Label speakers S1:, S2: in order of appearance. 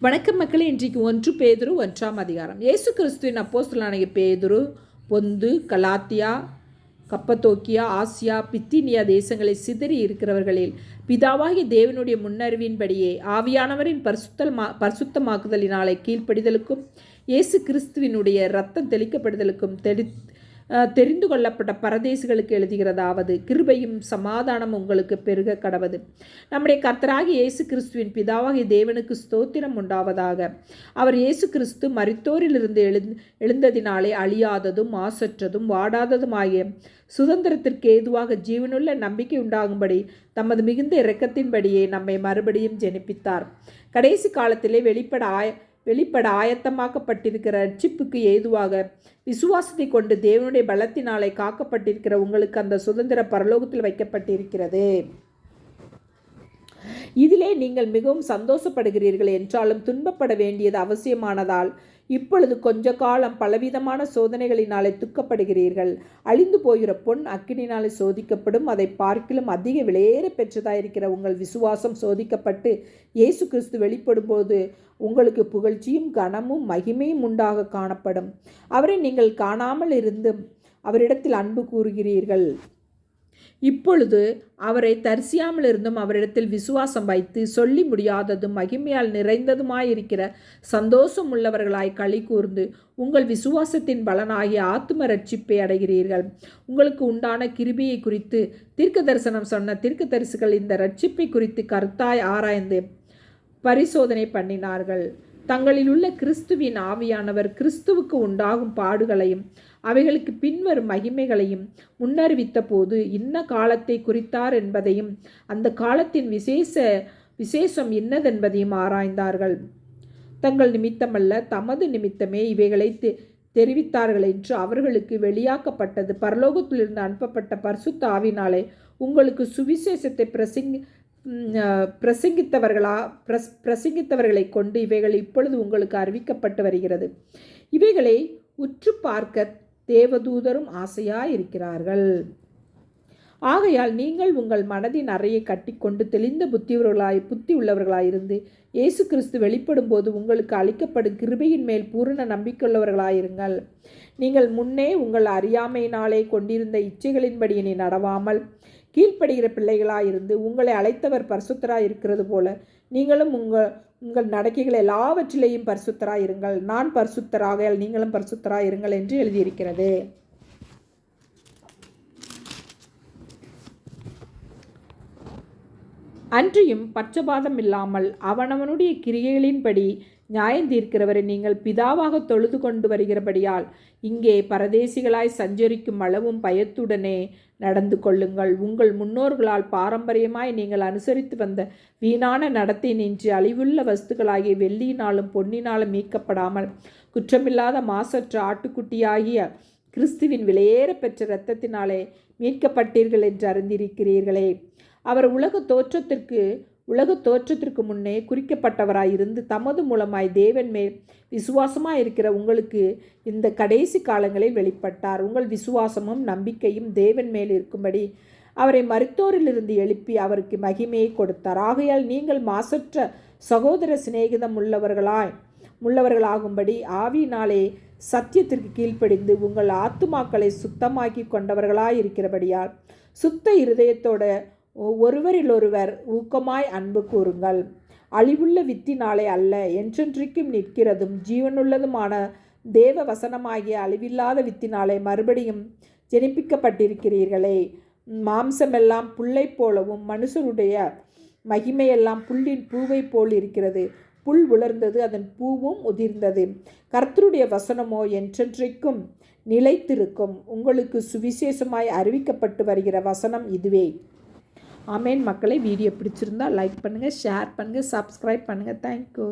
S1: வணக்கம் மக்களே. இன்றைக்கு 1 பேதுரு 1ஆம் அதிகாரம். இயேசு கிறிஸ்துவின் அப்போஸ்தலனாகிய பேதுரு பொந்து, கலாத்தியா, கப்பத்தோக்கியா, ஆசியா, பித்தினியா தேசங்களை சிதறி இருக்கிறவர்களில் பிதாவாகிய தேவனுடைய முன்னறிவின்படியே ஆவியானவரின் பரிசுத்தமாக்குதலினாலே கீழ்ப்படிதலுக்கும் இயேசு கிறிஸ்துவினுடைய இரத்தம் தெளிக்கப்படுதலுக்கும் தெரிந்து கொள்ளப்பட்ட பரதேசிகளுக்கு எழுதுகிறதாவது, கிருபையும் சமாதானம் உங்களுக்கு பெருக கடவது. நம்முடைய கர்த்தராகிய இயேசு கிறிஸ்துவின் பிதாவாகிய தேவனுக்கு ஸ்தோத்திரம் உண்டாவதாக. அவர் இயேசு கிறிஸ்து மரித்தோரிலிருந்து எழுந்ததினாலே அழியாததும் மாசற்றதும் வாடாததுமாகிய சுதந்திரத்திற்கு ஏதுவாக ஜீவனுள்ள நம்பிக்கை உண்டாகும்படி தமது மிகுந்த இரக்கத்தின்படியே நம்மை மறுபடியும் ஜெனிப்பித்தார். கடைசி காலத்திலே வெளிப்பட ஆயத்தமாக்கப்பட்டிருக்கிற ரட்சிப்புக்கு ஏதுவாக விசுவாசத்தை கொண்டு தேவனுடைய பலத்தினாலே காக்கப்பட்டிருக்கிற உங்களுக்கு அந்த சுதந்திர பரலோகத்தில் வைக்கப்பட்டிருக்கிறது. இதிலே நீங்கள் மிகவும் சந்தோஷப்படுகிறீர்கள் என்றாலும் துன்பப்பட வேண்டியது அவசியமானதால் இப்பொழுது கொஞ்ச காலம் பலவிதமான சோதனைகளினாலே துக்கப்படுகிறீர்கள். அழிந்து போகிற பொன் அக்கினினாலே சோதிக்கப்படும். அதை பார்க்கிலும் அதிக விலையேற பெற்றதாயிருக்கிற உங்கள் விசுவாசம் சோதிக்கப்பட்டு இயேசு கிறிஸ்து வெளிப்படும்போது உங்களுக்கு புகழ்ச்சியும் கனமும் மகிமையும் உண்டாக காணப்படும். அவரை நீங்கள் காணாமல் இருந்தும் அவரிடத்தில் அன்பு கூறுகிறீர்கள். இப்பொழுது அவரை தரிசியாமல் இருந்தும் அவரிடத்தில் விசுவாசம் வைத்து சொல்லி முடியாததும் மகிமையால் நிறைந்ததுமாயிருக்கிற சந்தோஷம் உள்ளவர்களாய் களி கூர்ந்து உங்கள் விசுவாசத்தின் பலனாகிய ஆத்தும ரட்சிப்பை அடைகிறீர்கள். உங்களுக்கு உண்டான கிருபையை குறித்து தீர்க்க தரிசனம் சொன்ன தீர்க்க தரிசிகள் இந்த ரட்சிப்பை குறித்து கருத்தாய் ஆராய்ந்து பரிசோதனை பண்ணினார்கள். தங்களில் உள்ள கிறிஸ்துவின் ஆவியானவர் கிறிஸ்துவுக்கு உண்டாகும் பாடுகளையும் அவைகளுக்கு பின்வரும் மகிமைகளையும் முன்னறிவித்த போது இன்ன காலத்தை குறித்தார் என்பதையும் அந்த காலத்தின் விசேஷம் இன்னதென்பதையும் ஆராய்ந்தார்கள். தங்கள் நிமித்தமல்ல, தமது நிமித்தமே இவைகளை தெரிவித்தார்கள் என்று அவர்களுக்கு வெளியாக்கப்பட்டது. பரலோகத்திலிருந்து அனுப்பப்பட்ட பரிசுத்த ஆவினாலே உங்களுக்கு சுவிசேஷத்தை பிரசங்கித்தவர்களை கொண்டு இவைகள் இப்பொழுது உங்களுக்கு அறிவிக்கப்பட்டு வருகிறது. இவைகளை உற்று பார்க்க தேவதூதரும் ஆசையாயிருக்கிறார்கள். ஆகையால் நீங்கள் உங்கள் மனதின் அறையை கட்டிக்கொண்டு தெளிந்த புத்தி உள்ளவர்களாயிருந்து இயேசு கிறிஸ்து வெளிப்படும் போது உங்களுக்கு அளிக்கப்படும் கிருபையின் மேல் பூரண நம்பிக்கையுள்ளவர்களாயிருங்கள். நீங்கள் முன்னே உங்கள் அறியாமையினாலே கொண்டிருந்த இச்சைகளின்படி இனி நடவாமல் கீழ்ப்படுகிற பிள்ளைகளாயிருந்து உங்களை அழைத்தவர் பரிசுத்தராய் இருக்கிறது போல நீங்களும் உங்கள் நடக்கைகள் எல்லாவற்றிலேயும் பரிசுத்தராயிருங்கள். நான் பரிசுத்தராக நீங்களும் பரிசுத்தராயிருங்கள் என்று எழுதியிருக்கிறது. அன்றியும் பட்சபாதம் இல்லாமல் அவனவனுடைய கிரியைகளின்படி நியாயந்தீர்க்கிறவரை நீங்கள் பிதாவாக தொழுது கொண்டு வருகிறபடியால் இங்கே பரதேசிகளாய் சஞ்சரிக்கும் அளவும் பயத்துடனே நடந்து கொள்ளுங்கள். உங்கள் முன்னோர்களால் பாரம்பரியமாய் நீங்கள் அனுசரித்து வந்த வீணான நடத்தை நின்று அழிவுள்ள வஸ்துக்களாகிய வெள்ளியினாலும் பொன்னினாலும் மீட்கப்படாமல் குற்றமில்லாத மாசற்ற ஆட்டுக்குட்டியாகிய கிறிஸ்துவின் விலையேற பெற்ற இரத்தத்தினாலே மீட்கப்பட்டீர்கள் என்று அறிந்திருக்கிறீர்களே. அவர் உலக தோற்றத்திற்கு முன்னே குறிக்கப்பட்டவராயிருந்து தமது மூலமாய் தேவன் மேல் விசுவாசமாயிருக்கிற உங்களுக்கு இந்த கடைசி காலங்களில் வெளிப்பட்டார். உங்கள் விசுவாசமும் நம்பிக்கையும் தேவன் மேல் இருக்கும்படி அவரை மரித்தோரிலிருந்து எழுப்பி அவருக்கு மகிமையை கொடுத்தார். ஆகையால் நீங்கள் மாசற்ற சகோதர சிநேகிதம் உள்ளவர்களாகும்படி ஆவியினாலே சத்தியத்திற்கு கீழ்ப்படிந்து உங்கள் ஆத்துமாக்களை சுத்தமாக்கி கொண்டவர்களாயிருக்கிறபடியால் சுத்த இருதயத்தோட ஒருவரிலொருவர் ஊக்கமாய் அன்பு கூறுங்கள். அழிவுள்ள வித்தினாலே அல்ல, என்றென்றைக்கும் நிற்கிறதும் ஜீவனுள்ளதுமான தேவ வசனமாகிய அழிவில்லாத வித்தினாலே மறுபடியும் ஜெனிப்பிக்கப்பட்டிருக்கிறீர்களே. மாம்சமெல்லாம் புல்லை போலவும் மனுஷருடைய மகிமையெல்லாம் புல்லின் பூவை போல் இருக்கிறது. புல் உலர்ந்தது, அதன் பூவும் உதிர்ந்தது. கர்த்தருடைய வசனமோ என்றென்றைக்கும் நிலைத்திருக்கும். உங்களுக்கு சுவிசேஷமாய் அறிவிக்கப்பட்டு வருகிற வசனம் இதுவே. ஆமேன். மக்களை, வீடியோ பிடிச்சிருந்தால் லைக் பண்ணுங்கள், ஷேர் பண்ணுங்கள், சப்ஸ்கிரைப் பண்ணுங்கள். தேங்க்யூ.